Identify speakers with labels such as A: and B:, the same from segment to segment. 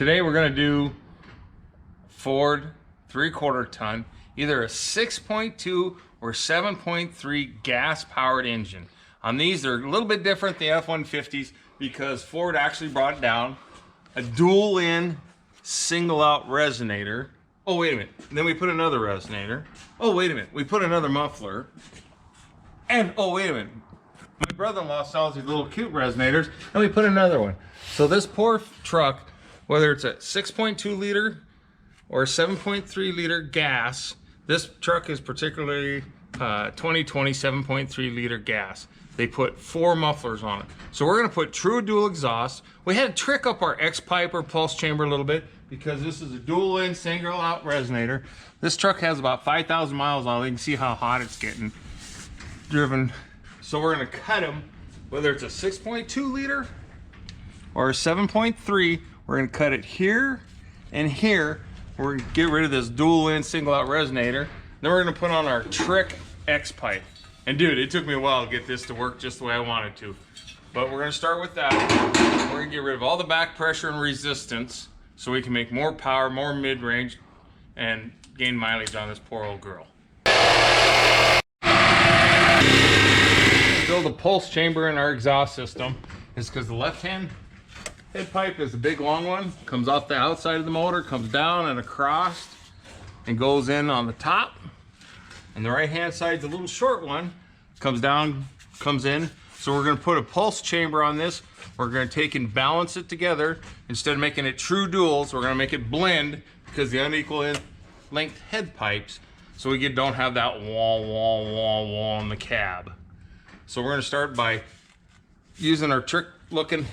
A: Today we're going to do Ford 3/4 ton, either a 6.2 or 7.3 gas powered engine. On these, they're a little bit different than the F-150s because Ford actually brought down a dual in single out resonator. Oh, wait a minute. And then we put another resonator. Oh, wait a minute. We put another muffler. And, oh, wait a minute. My brother-in-law sells these little cute resonators, and we put another one. So this poor truck, whether it's a 6.2 liter or 7.3 liter gas, this truck is particularly 2020 7.3 liter gas. They put 4 mufflers on it. So we're gonna put true dual exhaust. We had to trick up our X pipe or pulse chamber a little bit because this is a dual in single out resonator. This truck has about 5,000 miles on it. You can see how hot it's getting driven. So we're gonna cut them, whether it's a 6.2 liter or a 7.3, we're gonna cut it here and here. We're gonna get rid of this dual in single out resonator. Then we're gonna put on our trick X pipe. And dude, it took me a while to get this to work just the way I wanted to. But we're gonna start with that. We're gonna get rid of all the back pressure and resistance so we can make more power, more mid-range, and gain mileage on this poor old girl. Build a pulse chamber in our exhaust system is because the left-hand head pipe is the big long one, comes off the outside of the motor, comes down and across, and goes in on the top. And the right-hand side is a little short one, comes down, comes in. So we're gonna put a pulse chamber on this. We're gonna take and balance it together. Instead of making it true duals, we're gonna make it blend because the unequal length head pipes, so we don't have that wall, wall, wall, wall in the cab. So we're gonna start by using our trick looking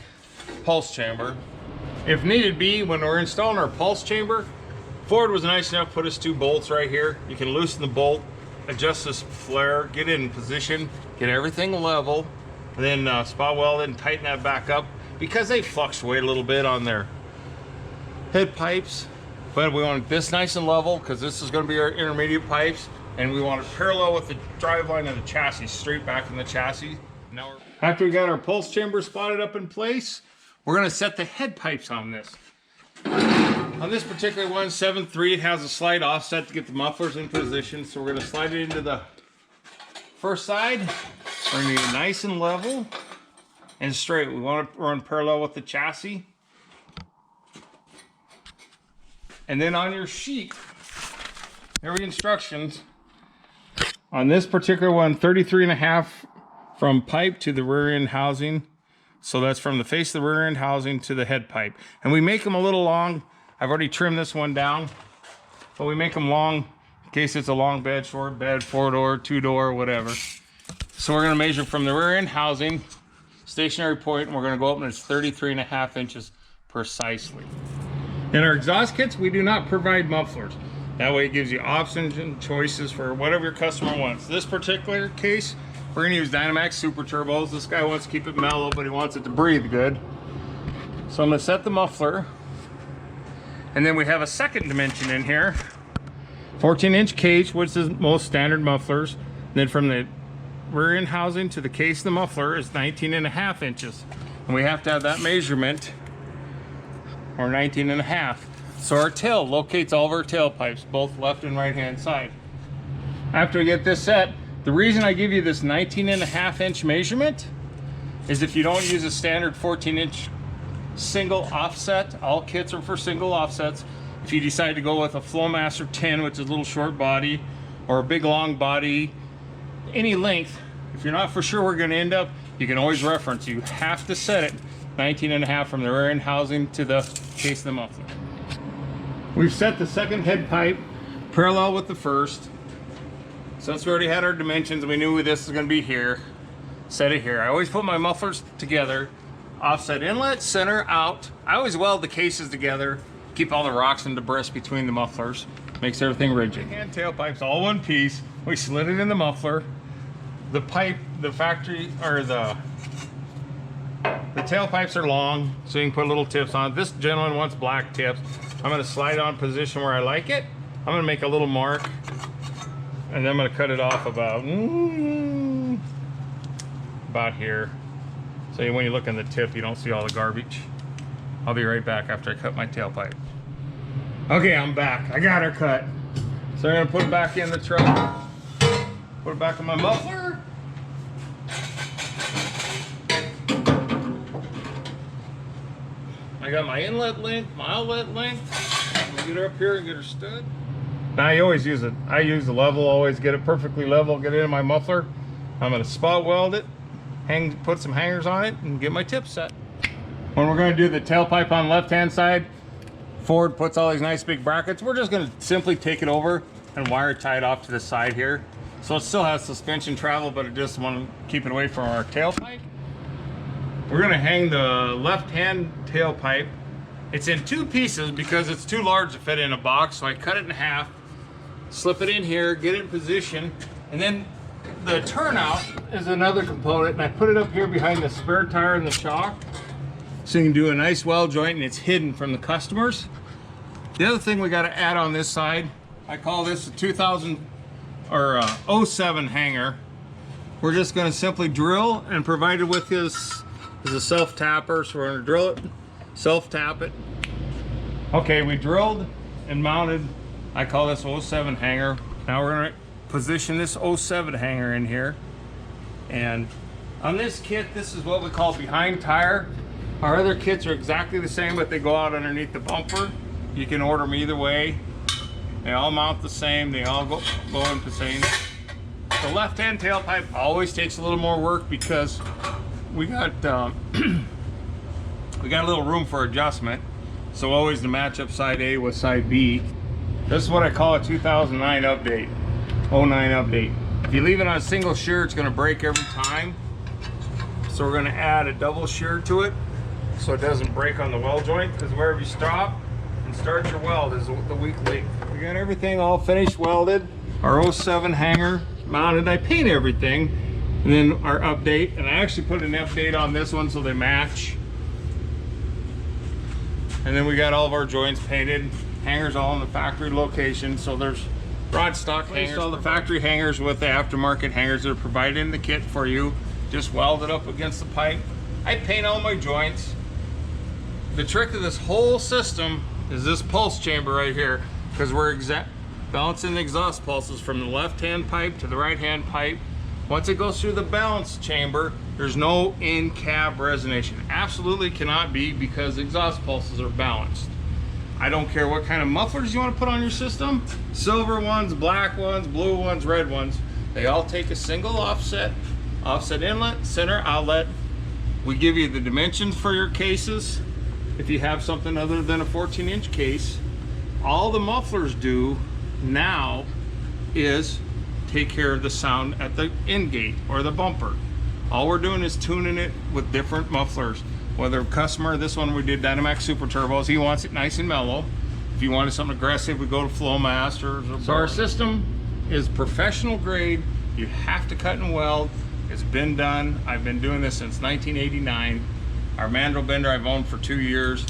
A: pulse chamber. If needed be, when we're installing our pulse chamber, Ford was nice enough to put us 2 bolts right here. You can loosen the bolt, adjust this flare, get it in position, get everything level, and then spot weld it and tighten that back up because they fluctuate a little bit on their head pipes. But we want this nice and level because this is going to be our intermediate pipes, and we want it parallel with the driveline of the chassis, straight back in the chassis. Now, after we got our pulse chamber spotted up in place, we're going to set the head pipes on this. On this particular one, 7.3, it has a slight offset to get the mufflers in position. So we're going to slide it into the first side. We're going to get nice and level and straight. We want to run parallel with the chassis. And then on your sheet, every instructions, on this particular one, 33.5 from pipe to the rear end housing. So that's from the face of the rear end housing to the head pipe. And we make them a little long. I've already trimmed this one down, but we make them long in case it's a long bed, short bed, 4-door, 2-door, whatever. So we're gonna measure from the rear end housing, stationary point, and we're gonna go up and it's 33.5 inches precisely. In our exhaust kits, we do not provide mufflers. That way it gives you options and choices for whatever your customer wants. This particular case, we're gonna use Dynamax Super Turbos. This guy wants to keep it mellow, but he wants it to breathe good. So I'm gonna set the muffler. And then we have a second dimension in here, 14-inch cage, which is most standard mufflers. Then from the rear end housing to the case of the muffler is 19.5 inches. And we have to have that measurement, or 19.5. So our tail locates all of our tailpipes, both left and right hand side. After we get this set, the reason I give you this 19.5 inch measurement is if you don't use a standard 14-inch single offset, all kits are for single offsets. If you decide to go with a Flowmaster 10, which is a little short body, or a big long body, any length, if you're not for sure where we're going to end up, you can always reference. You have to set it 19.5 from the rear end housing to the case of the muffler. We've set the second head pipe parallel with the first. Since we already had our dimensions, we knew this was going to be here. Set it here. I always put my mufflers together. Offset inlet, center, out. I always weld the cases together, keep all the rocks and debris between the mufflers. Makes everything rigid. And tailpipes all one piece. We slid it in the muffler. The pipe, the factory, or the tailpipes are long, so you can put little tips on it. This gentleman wants black tips. I'm gonna slide on position where I like it. I'm gonna make a little mark, and then I'm gonna cut it off about here. So when you look on the tip, you don't see all the garbage. I'll be right back after I cut my tailpipe. Okay, I'm back. I got her cut. So I'm gonna put it back in the truck. Put it back in my muffler. I got my inlet length, my outlet length. I'm gonna get her up here and get her stood. Now you always use it. I use the level, always get it perfectly level, get it in my muffler. I'm gonna spot weld it, put some hangers on it, and get my tip set. When we're gonna do the tailpipe on the left-hand side, Ford puts all these nice big brackets. We're just gonna simply take it over and wire tie it off to the side here. So it still has suspension travel, but I just want to keep it away from our tailpipe. We're gonna hang the left-hand tailpipe. It's in two pieces because it's too large to fit in a box, so I cut it in half, slip it in here, get it in position, and then the turnout is another component, and I put it up here behind the spare tire and the shock, so you can do a nice weld joint and it's hidden from the customers. The other thing we got to add on this side, I call this a 2000 or 07 hanger. We're just going to simply drill, and provided with this is a self tapper, so we're going to drill it, self tap it. Okay, we drilled and mounted, I call this 07 hanger. Now we're going to position this 07 hanger in here, and on this kit, this is what we call behind tire. Our other kits are exactly the same, but they go out underneath the bumper. You can order them either way. They all mount the same, they all go in the same. The left-hand tailpipe always takes a little more work because we got we got a little room for adjustment, so always to match up side A with side B. This is what I call a 2009 update, 09 update. If you leave it on a single shear, it's going to break every time, so we're going to add a double shear to it so it doesn't break on the weld joint, because wherever you stop and start your weld is the weak link. We got everything all finished welded, our 07 hanger mounted. I paint everything, and then our update, and I actually put an update on this one so they match. And then we got all of our joints painted, hangers all in the factory location. So there's broad stock hangers, all the factory hangers with the aftermarket hangers that are provided in the kit for you. Just weld it up against the pipe. I paint all my joints. The trick of this whole system is this pulse chamber right here, because we're balancing the exhaust pulses from the left-hand pipe to the right-hand pipe. Once it goes through the balance chamber, there's no in-cab resonation. Absolutely cannot be, because exhaust pulses are balanced. I don't care what kind of mufflers you want to put on your system. Silver ones, black ones, blue ones, red ones. They all take a single offset inlet, center outlet. We give you the dimensions for your cases. If you have something other than a 14-inch case, all the mufflers do now is take care of the sound at the end gate or the bumper. All we're doing is tuning it with different mufflers. Whether customer, this one we did Dynamax Super Turbos, he wants it nice and mellow. If you wanted something aggressive, we go to Flowmasters. So our system is professional grade. You have to cut and weld. It's been done. I've been doing this since 1989. Our mandrel bender I've owned for 2 years.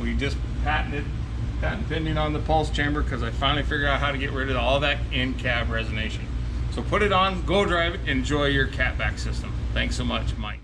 A: We just patent pending on the pulse chamber, because I finally figured out how to get rid of all that in-cab resonation. So put it on, go drive it, enjoy your catback system. Thanks so much, Mike.